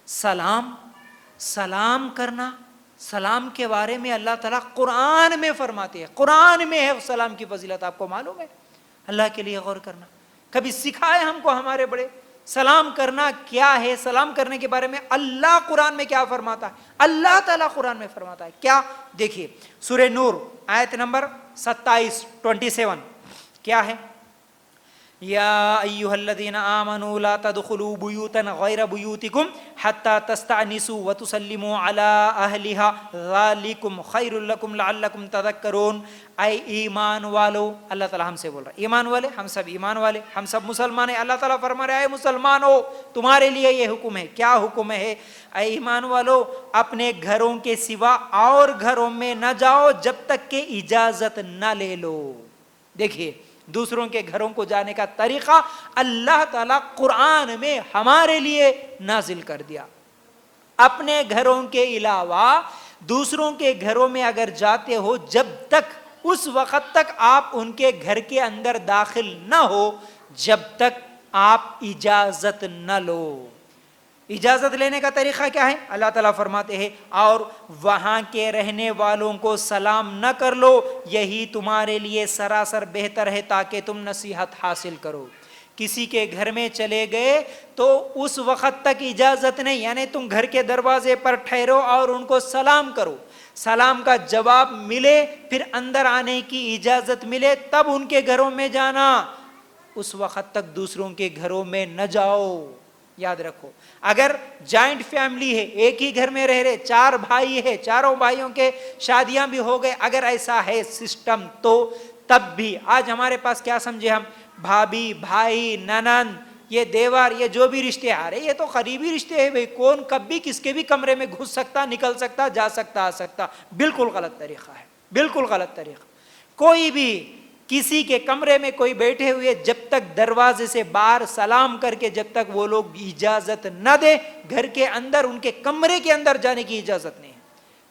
سلام کرنا، سلام کے بارے میں اللہ تعالیٰ قرآن میں فرماتے ہیں، قرآن میں ہے سلام کی فضیلت، آپ کو معلوم ہے؟ اللہ کے لیے غور کرنا، کبھی سکھائے ہم کو ہمارے بڑے سلام کرنا کیا ہے، سلام کرنے کے بارے میں اللہ قرآن میں کیا فرماتا ہے، اللہ تعالیٰ قرآن میں فرماتا ہے کیا؟ دیکھیے سورہ نور آیت نمبر 27 کیا ہے؟ یا ایھا الذین آمنوا لا تدخلوا بیوتا غیر بیوتکم حتی تستأنسوا وتسلموا علی اہلہا ذالکم خیر لکم لعلکم تذکرون۔ اے ایمان والو، اللہ تعالیٰ ہم سے بول رہا ہے، ایمان والے، ہم سب ایمان والے، ہم سب مسلمان ہیں۔ اللہ تعالیٰ فرما رہا ہے اے مسلمانوں تمہارے لیے یہ حکم ہے، کیا حکم ہے؟ اے ایمان والو اپنے گھروں کے سوا اور گھروں میں نہ جاؤ جب تک کہ اجازت نہ لے لو۔ دیکھیے دوسروں کے گھروں کو جانے کا طریقہ اللہ تعالیٰ قرآن میں ہمارے لیے نازل کر دیا۔ اپنے گھروں کے علاوہ دوسروں کے گھروں میں اگر جاتے ہو، جب تک اس وقت تک آپ ان کے گھر کے اندر داخل نہ ہو جب تک آپ اجازت نہ لو۔ اجازت لینے کا طریقہ کیا ہے؟ اللہ تعالیٰ فرماتے ہیں اور وہاں کے رہنے والوں کو سلام نہ کر لو، یہی تمہارے لیے سراسر بہتر ہے تاکہ تم نصیحت حاصل کرو۔ کسی کے گھر میں چلے گئے تو اس وقت تک اجازت نہیں، یعنی تم گھر کے دروازے پر ٹھہرو اور ان کو سلام کرو، سلام کا جواب ملے، پھر اندر آنے کی اجازت ملے تب ان کے گھروں میں جانا، اس وقت تک دوسروں کے گھروں میں نہ جاؤ۔ یاد رکھو اگر جوائنٹ فیملی ہے، ایک ہی گھر میں رہ رہے، 4 بھائی ہے، چاروں بھائیوں کے شادیاں بھی ہو گئے، اگر ایسا ہے سسٹم تو تب بھی آج ہمارے پاس کیا سمجھے ہم، بھابھی، بھائی، ننند، یہ دیور، یہ جو بھی رشتے آ رہے یہ تو قریبی رشتے ہیں بھائی، کون کب بھی کس کے بھی کمرے میں گھس سکتا، نکل سکتا، جا سکتا، آ سکتا۔ بالکل غلط طریقہ ہے، بالکل غلط طریقہ۔ کوئی بھی کسی کے کمرے میں کوئی بیٹھے ہوئے جب تک دروازے سے باہر سلام کر کے جب تک وہ لوگ اجازت نہ دے، گھر کے اندر ان کے کمرے کے اندر جانے کی اجازت نہیں ہے،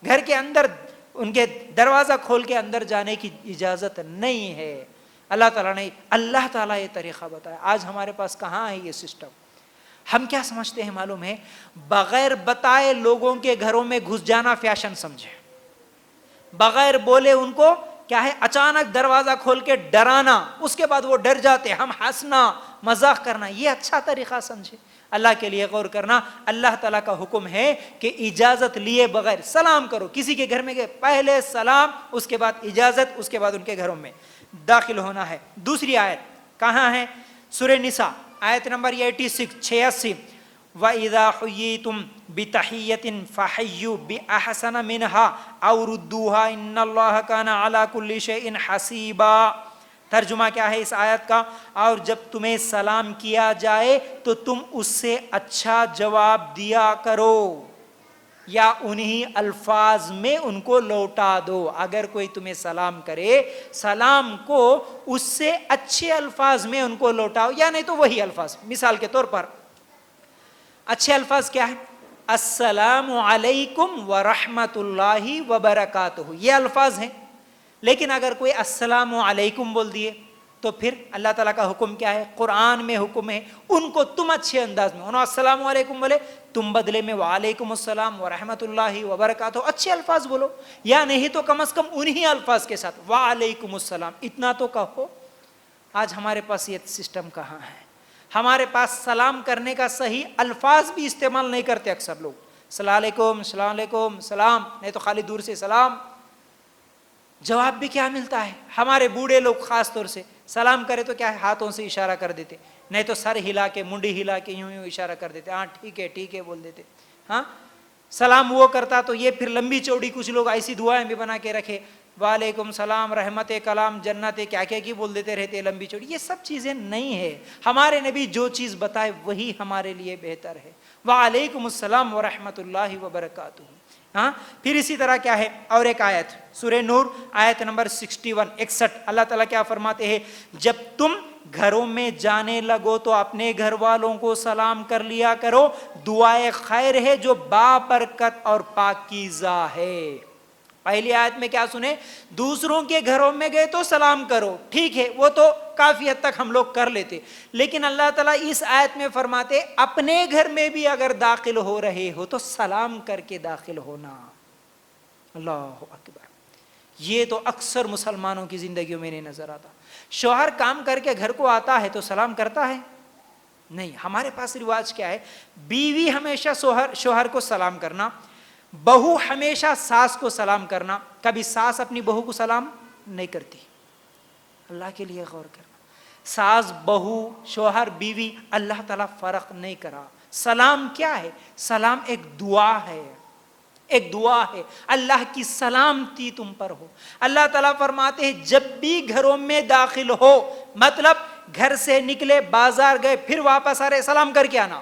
گھر کے اندر ان کے دروازہ کھول کے اندر جانے کی اجازت نہیں ہے۔ اللہ تعالیٰ یہ طریقہ بتایا، آج ہمارے پاس کہاں ہے یہ سسٹم؟ ہم کیا سمجھتے ہیں معلوم ہے؟ بغیر بتائے لوگوں کے گھروں میں گھس جانا فیشن سمجھے، بغیر بولے ان کو کیا ہے، اچانک دروازہ کھول کے ڈرانا، اس کے بعد وہ ڈر جاتے، ہم ہنسنا، مذاق کرنا، یہ اچھا طریقہ سمجھے؟ اللہ کے لیے غور کرنا، اللہ تعالیٰ کا حکم ہے کہ اجازت لیے بغیر سلام کرو۔ کسی کے گھر میں گئے پہلے سلام، اس کے بعد اجازت، اس کے بعد ان کے گھروں میں داخل ہونا ہے۔ دوسری آیت کہاں ہے؟ سورہ نساء آیت نمبر 86 وَإِذَا حُيِّيتُم بِتَحِيَّةٍ فَحَيُّوا بِأَحْسَنَ مِنْهَا أَوْ رُدُّوهَا إِنَّ اللَّهَ كَانَ عَلَى كُلِّ شَيْءٍ حَسِيبًا۔ ترجمہ کیا ہے اس آیت کا؟ اور جب تمہیں سلام کیا جائے تو تم اس سے اچھا جواب دیا کرو یا انہی الفاظ میں ان کو لوٹا دو۔ اگر کوئی تمہیں سلام کرے، سلام کو اس سے اچھے الفاظ میں ان کو لوٹاؤ، یا نہیں تو وہی الفاظ۔ مثال کے طور پر اچھے الفاظ کیا ہے؟ السلام علیکم ورحمۃ اللہ وبرکاتہ، یہ الفاظ ہیں۔ لیکن اگر کوئی السلام علیکم بول دیے تو پھر اللہ تعالیٰ کا حکم کیا ہے؟ قرآن میں حکم ہے ان کو تم اچھے انداز میں، انہوں السلام علیکم بولے، تم بدلے میں وعلیکم السلام ورحمۃ اللہ وبرکاتہ اچھے الفاظ بولو، یا نہیں تو کم از کم انہی الفاظ کے ساتھ وعلیکم السلام اتنا تو کہو۔ آج ہمارے پاس یہ سسٹم کہاں ہے؟ ہمارے پاس سلام کرنے کا صحیح الفاظ بھی استعمال نہیں کرتے اکثر لوگ، السلام علیکم، السلام علیکم، سلام، نہیں تو خالی دور سے سلام۔ جواب بھی کیا ملتا ہے؟ ہمارے بوڑھے لوگ خاص طور سے سلام کرے تو کیا ہے، ہاتھوں سے اشارہ کر دیتے، نہیں تو سر ہلا کے، منڈی ہلا کے یوں یوں اشارہ کر دیتے، ہاں ٹھیک ہے ٹھیک ہے بول دیتے۔ ہاں سلام وہ کرتا تو یہ پھر لمبی چوڑی کچھ لوگ ایسی دعائیں بھی بنا کے رکھے، وعلیکم السلام، رحمت، کلام، جنت، کیا کیا کی بول دیتے رہتے لمبی چوڑی۔ یہ سب چیزیں نہیں ہے، ہمارے نبی جو چیز بتائے وہی ہمارے لیے بہتر ہے۔ وعلیکم السلام ورحمۃ اللہ وبرکاتہ۔ ہاں پھر اسی طرح کیا ہے، اور ایک آیت سورہ نور آیت نمبر 61 اللہ تعالیٰ کیا فرماتے ہیں؟ جب تم گھروں میں جانے لگو تو اپنے گھر والوں کو سلام کر لیا کرو، دعائے خیر ہے جو بابرکت اور پاکیزہ ہے۔ پہلی آیت میں کیا سنے؟ دوسروں کے گھروں میں گئے تو سلام کرو، ٹھیک ہے، وہ تو کافی حد تک ہم لوگ کر لیتے، لیکن اللہ تعالیٰ اس آیت میں فرماتے اپنے گھر میں بھی اگر داخل ہو رہے ہو تو سلام کر کے داخل ہونا۔ اللہ اکبر! یہ تو اکثر مسلمانوں کی زندگیوں میں نہیں نظر آتا۔ شوہر کام کر کے گھر کو آتا ہے تو سلام کرتا ہے؟ نہیں۔ ہمارے پاس رواج کیا ہے؟ بیوی ہمیشہ شوہر کو سلام کرنا، بہو ہمیشہ ساس کو سلام کرنا، کبھی ساس اپنی بہو کو سلام نہیں کرتی۔ اللہ کے لیے غور کرنا، ساس بہو، شوہر بیوی، اللہ تعالیٰ فرق نہیں کرا۔ سلام کیا ہے؟ سلام ایک دعا ہے، ایک دعا ہے، اللہ کی سلامتی تم پر ہو۔ اللہ تعالیٰ فرماتے ہیں جب بھی گھروں میں داخل ہو، مطلب گھر سے نکلے، بازار گئے، پھر واپس آ رہے، سلام کر کے آنا۔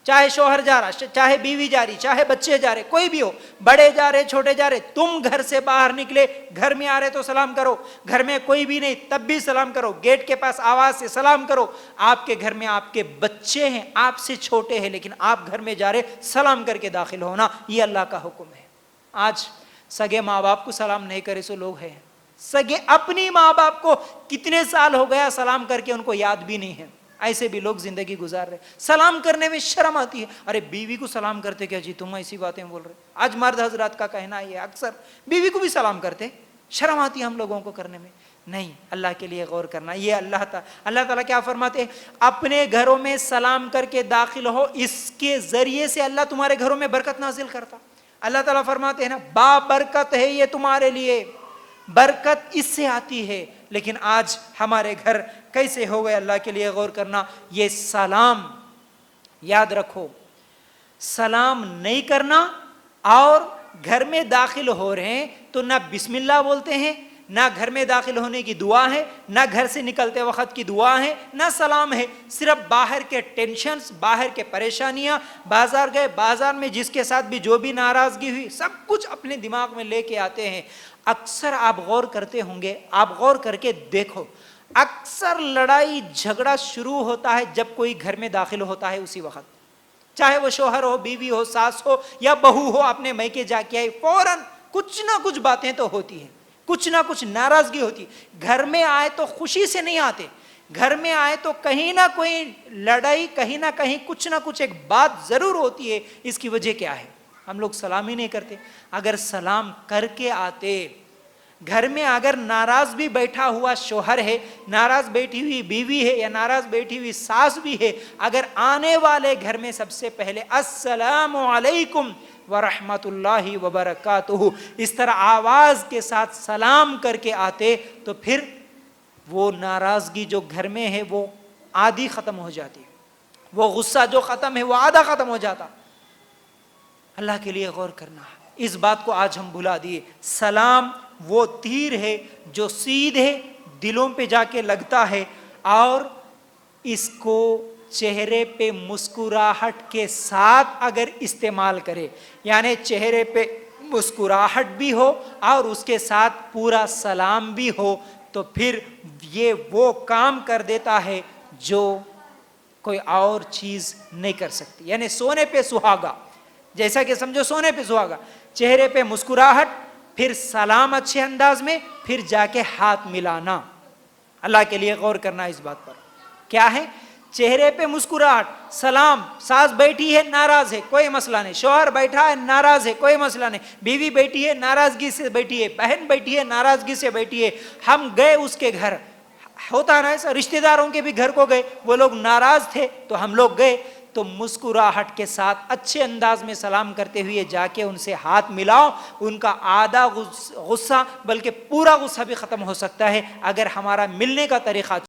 چاہے شوہر جا رہا، چاہے بیوی جا رہی، چاہے بچے جا رہے، کوئی بھی ہو، بڑے جا رہے چھوٹے جا رہے، تم گھر سے باہر نکلے، گھر میں آ رہے تو سلام کرو، گھر میں کوئی بھی نہیں تب بھی سلام کرو، گیٹ کے پاس آواز سے سلام کرو۔ آپ کے گھر میں آپ کے بچے ہیں، آپ سے چھوٹے ہیں، لیکن آپ گھر میں جا رہے، سلام کر کے داخل ہونا، یہ اللہ کا حکم ہے۔ آج سگے ماں باپ کو سلام نہیں کرے سو لوگ ہیں، سگے اپنی ماں باپ کو کتنے سال ہو گیا سلام کر کے ان کو یاد بھی نہیں ہے، ایسے بھی لوگ زندگی گزار رہے۔ سلام کرنے میں شرم آتی ہے، ارے بیوی کو سلام کرتے کیا جی، تم ایسی باتیں بول رہے۔ آج مرد حضرات کا کہنا یہ اکثر بیوی کو بھی سلام کرتے، شرم آتی ہے ہم لوگوں کو کرنے میں۔ نہیں، اللہ کے لیے غور کرنا۔ یہ اللہ تعالیٰ کیا فرماتے ہیں؟ اپنے گھروں میں سلام کر کے داخل ہو، اس کے ذریعے سے اللہ تمہارے گھروں میں برکت نازل کرتا۔ اللہ تعالیٰ فرماتے ہیں نا، با برکت ہے یہ تمہارے لیے، برکت اس سے آتی ہے۔ لیکن آج ہمارے گھر کیسے ہو گئے؟ اللہ کے لیے غور کرنا۔ یہ سلام یاد رکھو، سلام نہیں کرنا، اور گھر میں داخل ہو رہے ہیں تو نہ بسم اللہ بولتے ہیں، نہ گھر میں داخل ہونے کی دعا ہے، نہ گھر سے نکلتے وقت کی دعا ہے، نہ سلام ہے، صرف باہر کے ٹینشنز، باہر کے پریشانیاں، بازار گئے، بازار میں جس کے ساتھ بھی جو بھی ناراضگی ہوئی، سب کچھ اپنے دماغ میں لے کے آتے ہیں۔ اکثر آپ غور کرتے ہوں گے، آپ غور کر کے دیکھو، اکثر لڑائی جھگڑا شروع ہوتا ہے جب کوئی گھر میں داخل ہوتا ہے، اسی وقت، چاہے وہ شوہر ہو، بیوی ہو، ساس ہو یا بہو ہو، اپنے میکے جا کے آئی، فوراً کچھ نہ کچھ باتیں تو ہوتی ہیں، کچھ نہ کچھ ناراضگی ہوتی۔ گھر میں آئے تو خوشی سے نہیں آتے، گھر میں آئے تو کہیں نہ کوئی لڑائی، کہیں نہ کہیں کچھ نہ کچھ ایک بات ضرور ہوتی ہے۔ اس کی وجہ کیا ہے؟ ہم لوگ سلام ہی نہیں کرتے۔ اگر سلام کر کے آتے، گھر میں اگر ناراض بھی بیٹھا ہوا شوہر ہے، ناراض بیٹھی ہوئی بیوی ہے، یا ناراض بیٹھی ہوئی ساس بھی ہے، اگر آنے والے گھر میں سب سے پہلے السلام علیکم ورحمۃ اللہ وبرکاتہ اس طرح آواز کے ساتھ سلام کر کے آتے، تو پھر وہ ناراضگی جو گھر میں ہے وہ آدھی ختم ہو جاتی، وہ غصہ جو ختم ہے وہ آدھا ختم ہو جاتا۔ اللہ کے لیے غور کرنا، اس بات کو آج ہم بھلا دیے۔ سلام وہ تیر ہے جو سیدھے دلوں پہ جا کے لگتا ہے، اور اس کو چہرے پہ مسکراہٹ کے ساتھ اگر استعمال کرے، یعنی چہرے پہ مسکراہٹ بھی ہو اور اس کے ساتھ پورا سلام بھی ہو، تو پھر یہ وہ کام کر دیتا ہے جو کوئی اور چیز نہیں کر سکتی۔ یعنی سونے پہ سہاگا، جیسا کہ سمجھو سونے پہ سہاگا، چہرے پہ مسکراہٹ، پھر سلام اچھے انداز میں، پھر جا کے ہاتھ ملانا۔ اللہ کے لیے غور کرنا اس بات پر۔ کیا ہے؟ چہرے پہ مسکراہٹ، سلام، ساس بیٹھی ہے ناراض ہے کوئی مسئلہ نہیں، شوہر بیٹھا ہے ناراض ہے کوئی مسئلہ نہیں، بیوی بیٹھی ہے ناراضگی سے بیٹھی ہے، بہن بیٹھی ہے ناراضگی سے بیٹھی ہے، ہم گئے اس کے گھر، ہوتا ہے نا ایسا، رشتہ داروں کے بھی گھر کو گئے، وہ لوگ ناراض تھے تو ہم لوگ گئے، تو مسکراہٹ کے ساتھ اچھے انداز میں سلام کرتے ہوئے جا کے ان سے ہاتھ ملاؤ۔ ان کا آدھا غصہ بلکہ پورا غصہ بھی ختم ہو سکتا ہے اگر ہمارا ملنے کا طریقہ